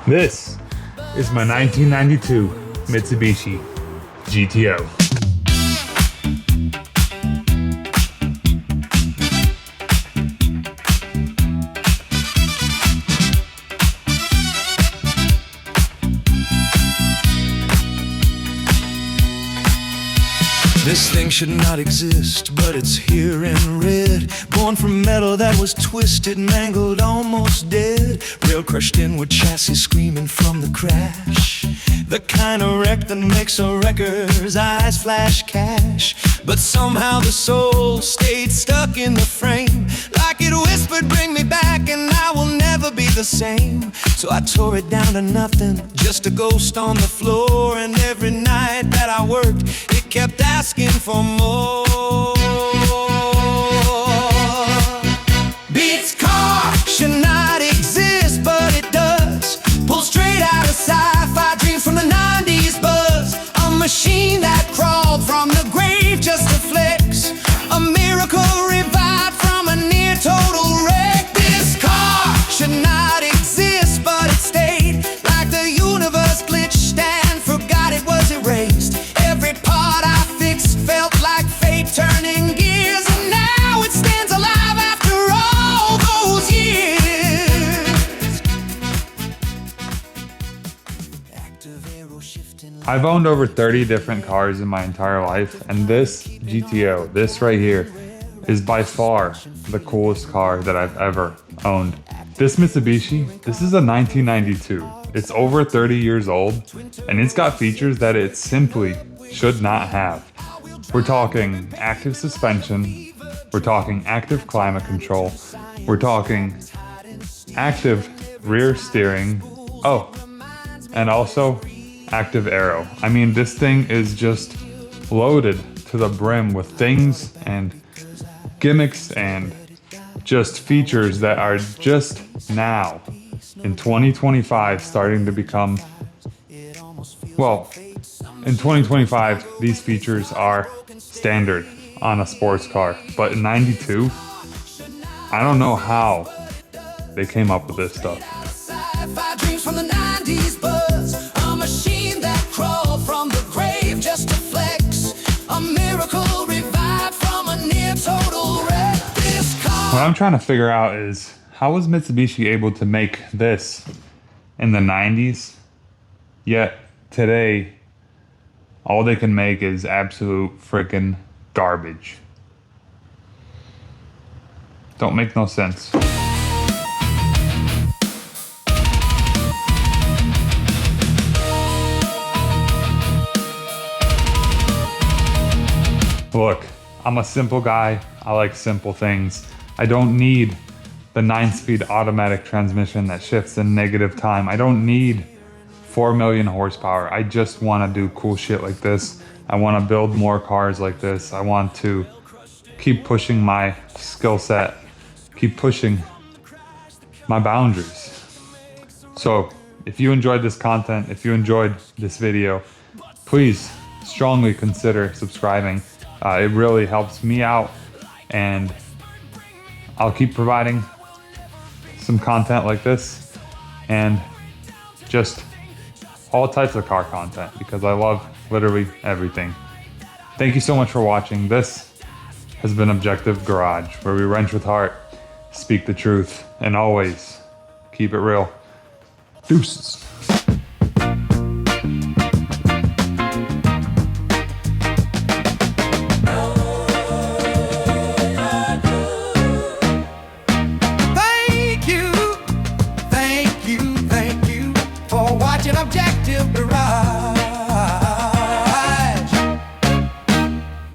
This is my 1992 Mitsubishi GTO. This thing should not exist, but it's here in red. Born from metal that was twisted, mangled, almost dead. Rail crushed in with chassis screaming from the crash. The kind of wreck that makes a wrecker's eyes flash cash. But somehow the soul stayed stuck in the frame. Like it whispered, bring me back and I will never be the same. So I tore it down to nothing, just a ghost on the floor. And every night that I worked, it kept asking for more. Beats car should not exist, but it does. Pull straight out of sci-fi dreams from the 90s buzz. A machine that crawled from the grave just to flex. A miracle revived from a near total wreck. This car should not exist, but it stayed. Like the universe glitched and forgot it was erased. Every part I fixed felt like fate turning gears, and now it stands alive after all those years. Active arrow shifting. I've owned over 30 different cars in my entire life, and this GTO, this right here, is by far the coolest car that I've ever owned. This Mitsubishi, this is a 1992. It's over 30 years old, and it's got features that it simply should not have. We're talking active suspension, we're talking active climate control, we're talking active rear steering, oh, and also active aero. I mean, this thing is just loaded to the brim with things and gimmicks and just features that are just now in 2025 starting to become, well, in 2025 these features are standard on a sports car, but in 92 I don't know how they came up with this stuff. Dreams from the 90s buzz. A machine that crawled from the grave just to flex. A miracle revived from a near total wreck. This car. What I'm trying to figure out is, how was Mitsubishi able to make this in the 90s, yet today all they can make is absolute freaking garbage? Don't make no sense. Look, I'm a simple guy. I like simple things. I don't need the 9-speed automatic transmission that shifts in negative time. I don't need 4 million horsepower. I just want to do cool shit like this. I want to build more cars like this. I want to keep pushing my skill set, keep pushing my boundaries. So if you enjoyed this content, if you enjoyed this video, please strongly consider subscribing. It really helps me out, and I'll keep providing some content like this and just all types of car content because I love literally everything. Thank you so much for watching. This has been Objective Garage, where we wrench with heart, speak the truth, and always keep it real. Deuces.